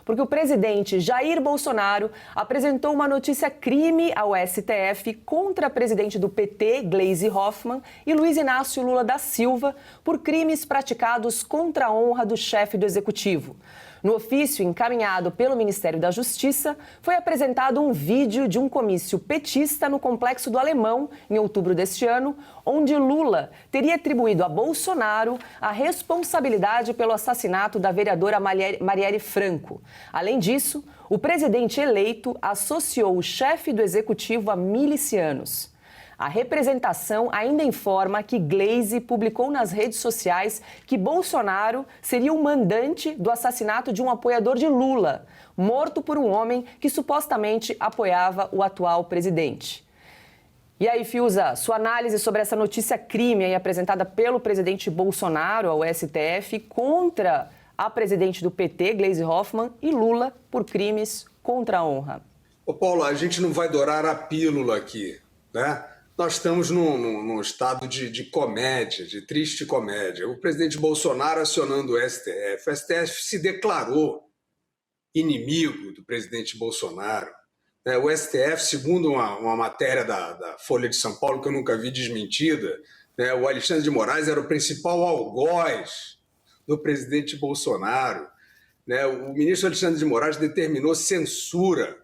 porque o presidente Jair Bolsonaro apresentou uma notícia-crime ao STF contra a presidente do PT, Gleisi Hoffmann, e Luiz Inácio Lula da Silva por crimes praticados contra a honra do chefe do Executivo. No ofício encaminhado pelo Ministério da Justiça, foi apresentado um vídeo de um comício petista no Complexo do Alemão, em outubro deste ano, onde Lula teria atribuído a Bolsonaro a responsabilidade pelo assassinato da vereadora Marielle Franco. Além disso, o presidente eleito associou o chefe do Executivo a milicianos. A representação ainda informa que Gleisi publicou nas redes sociais que Bolsonaro seria o mandante do assassinato de um apoiador de Lula, morto por um homem que supostamente apoiava o atual presidente. E aí, Fiuza, sua análise sobre essa notícia-crime aí apresentada pelo presidente Bolsonaro ao STF contra a presidente do PT, Gleisi Hoffmann, e Lula por crimes contra a honra. Ô Paulo, a gente não vai dourar a pílula aqui, né? Nós estamos num estado de comédia, de triste comédia. O presidente Bolsonaro acionando o STF. O STF se declarou inimigo do presidente Bolsonaro. O STF, segundo uma matéria da Folha de São Paulo, que eu nunca vi desmentida, o Alexandre de Moraes era o principal algoz do presidente Bolsonaro. O ministro Alexandre de Moraes determinou censura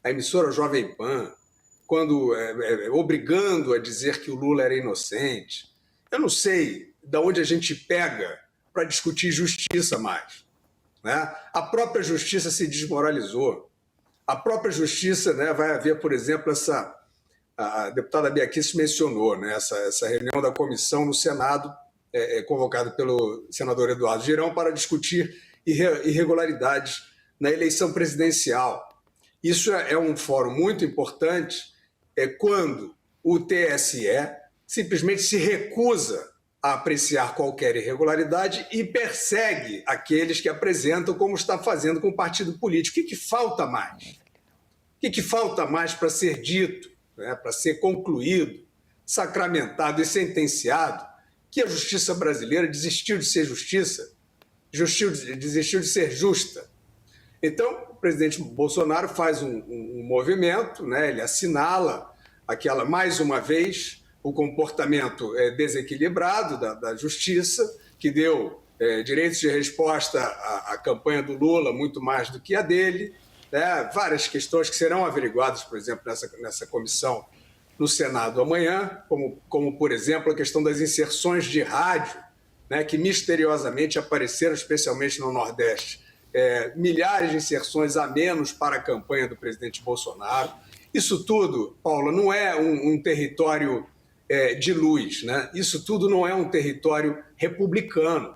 à emissora Jovem Pan, obrigando a dizer que o Lula era inocente. Eu não sei de onde a gente pega para discutir justiça mais. A própria justiça se desmoralizou. A própria justiça, vai haver, por exemplo, a deputada Bia Kicis mencionou, essa reunião da comissão no Senado, convocada pelo senador Eduardo Girão, para discutir irregularidades na eleição presidencial. Isso é um fórum muito importante, quando o TSE simplesmente se recusa a apreciar qualquer irregularidade e persegue aqueles que apresentam, como está fazendo com o partido político. O que falta mais? O que falta mais para ser dito, para ser concluído, sacramentado e sentenciado que a justiça brasileira desistiu de ser justiça, desistiu de ser justa? Então, o presidente Bolsonaro faz um movimento, ele assinala mais uma vez, o comportamento desequilibrado da justiça, que deu direitos de resposta à campanha do Lula muito mais do que a dele, várias questões que serão averiguadas, por exemplo, nessa comissão no Senado amanhã, como por exemplo, a questão das inserções de rádio, que misteriosamente apareceram, especialmente no Nordeste, milhares de inserções a menos para a campanha do presidente Bolsonaro. Isso tudo, Paula, não é um território de luz, Isso tudo não é um território republicano,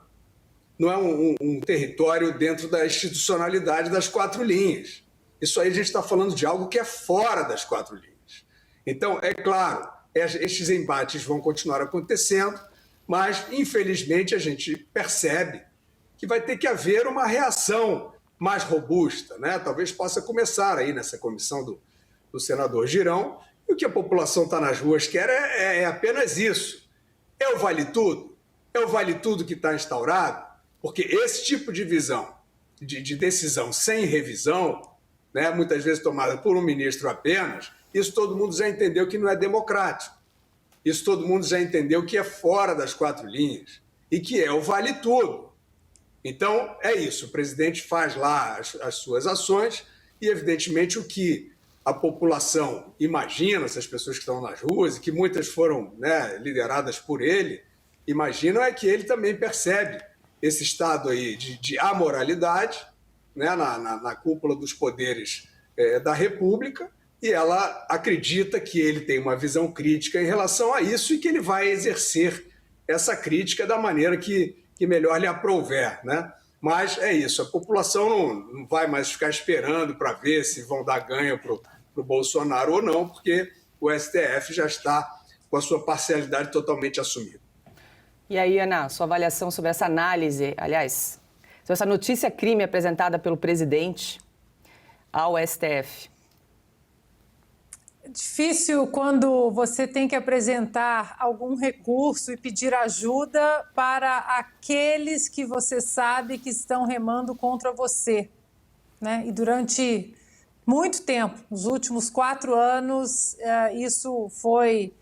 não é um território dentro da institucionalidade das quatro linhas. Isso aí a gente está falando de algo que é fora das quatro linhas. Então, é claro, estes embates vão continuar acontecendo, mas, infelizmente, a gente percebe que vai ter que haver uma reação mais robusta, Talvez possa começar aí nessa comissão do senador Girão, e o que a população está nas ruas quer é apenas isso. É o vale tudo? É o vale tudo que está instaurado? Porque esse tipo de visão, de decisão sem revisão, muitas vezes tomada por um ministro apenas, isso todo mundo já entendeu que não é democrático. Isso todo mundo já entendeu que é fora das quatro linhas e que é o vale tudo. Então, é isso, o presidente faz lá as suas ações e, evidentemente, o que a população imagina, essas pessoas que estão nas ruas e que muitas foram lideradas por ele, imaginam é que ele também percebe esse estado aí de amoralidade na cúpula dos poderes da República, e ela acredita que ele tem uma visão crítica em relação a isso e que ele vai exercer essa crítica da maneira que melhor lhe aprouver, Mas é isso, a população não vai mais ficar esperando para ver se vão dar ganho para o Bolsonaro ou não, porque o STF já está com a sua parcialidade totalmente assumida. E aí, Ana, sua avaliação sobre essa análise, aliás, sobre essa notícia-crime apresentada pelo presidente ao STF? É difícil quando você tem que apresentar algum recurso e pedir ajuda para aqueles que você sabe que estão remando contra você. né? E durante muito tempo, nos últimos 4 anos, isso foi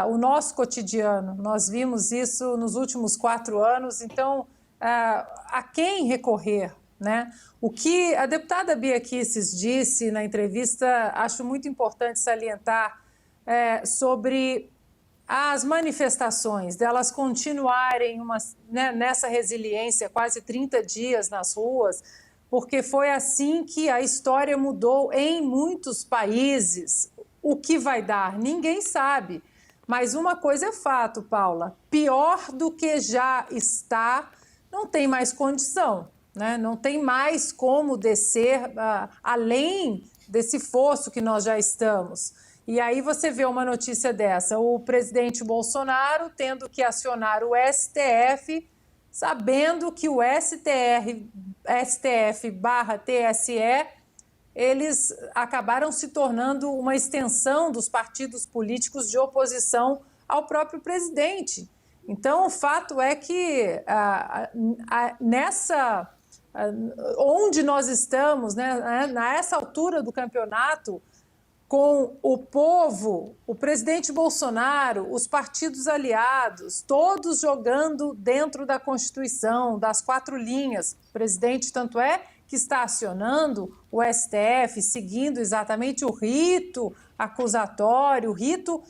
o nosso cotidiano. Nós vimos isso nos últimos 4 anos. Então, a quem recorrer, né? O que a deputada Bia Kicis disse na entrevista, acho muito importante salientar, sobre as manifestações, delas continuarem nessa resiliência, quase 30 dias nas ruas, porque foi assim que a história mudou em muitos países. O que vai dar? Ninguém sabe. Mas uma coisa é fato, Paula, pior do que já está, não tem mais condição, né? Não tem mais como descer além desse fosso que nós já estamos. E aí você vê uma notícia dessa, o presidente Bolsonaro tendo que acionar o STF, sabendo que o STF/TSE, eles acabaram se tornando uma extensão dos partidos políticos de oposição ao próprio presidente. Então, o fato é que onde nós estamos, né, nessa altura do campeonato, com o povo, o presidente Bolsonaro, os partidos aliados, todos jogando dentro da Constituição, das 4 linhas. O presidente, tanto é que está acionando o STF, seguindo exatamente o rito acusatório, o rito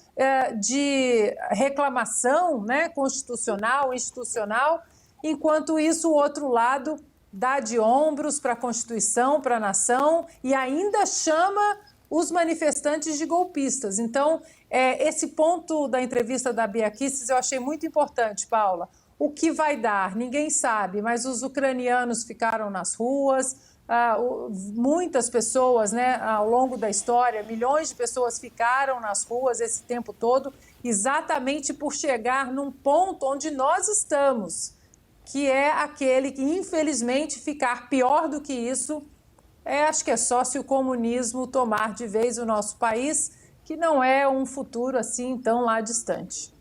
de reclamação, né, constitucional, institucional, enquanto isso o outro lado dá de ombros para a Constituição, para a nação e ainda chama os manifestantes de golpistas. Então, esse ponto da entrevista da Bia Kicis eu achei muito importante, Paula. O que vai dar? Ninguém sabe, mas os ucranianos ficaram nas ruas, muitas pessoas, né, ao longo da história, milhões de pessoas ficaram nas ruas esse tempo todo, exatamente por chegar num ponto onde nós estamos, que é aquele que, infelizmente, ficar pior do que isso, acho que é só se o comunismo tomar de vez o nosso país, que não é um futuro assim tão lá distante.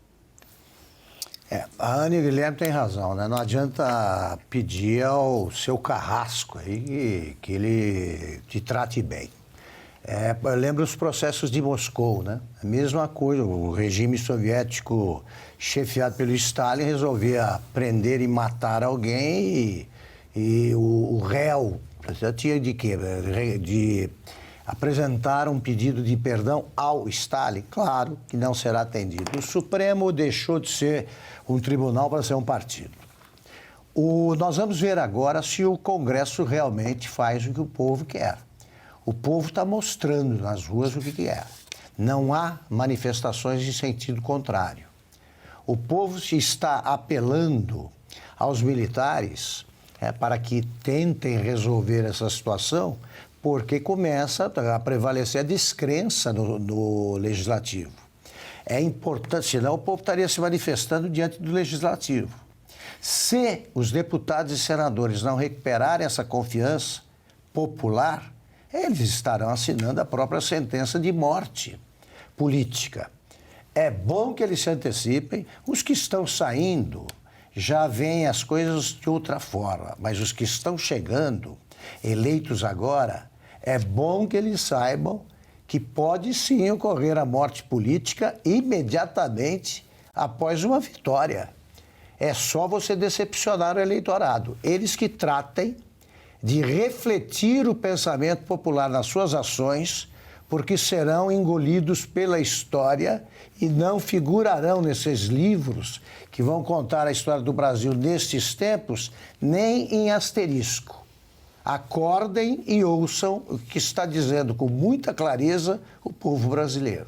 A Ana Guilherme tem razão, né? Não adianta pedir ao seu carrasco aí que ele te trate bem. Lembra os processos de Moscou, né? A mesma coisa, o regime soviético chefiado pelo Stalin resolvia prender e matar alguém e o réu tinha de quê? De apresentar um pedido de perdão ao Stalin. Claro que não será atendido. O Supremo deixou de ser um tribunal para ser um partido. Nós vamos ver agora se o Congresso realmente faz o que o povo quer. O povo está mostrando nas ruas o que quer. Não há manifestações em sentido contrário. O povo se está apelando aos militares para que tentem resolver essa situação, porque começa a prevalecer a descrença no Legislativo. É importante, senão o povo estaria se manifestando diante do Legislativo. Se os deputados e senadores não recuperarem essa confiança popular, eles estarão assinando a própria sentença de morte política. É bom que eles se antecipem. Os que estão saindo já veem as coisas de outra forma, mas os que estão chegando, eleitos agora, é bom que eles saibam que pode sim ocorrer a morte política imediatamente após uma vitória. É só você decepcionar o eleitorado. Eles que tratem de refletir o pensamento popular nas suas ações, porque serão engolidos pela história e não figurarão nesses livros que vão contar a história do Brasil nestes tempos, nem em asterisco. Acordem e ouçam o que está dizendo com muita clareza o povo brasileiro.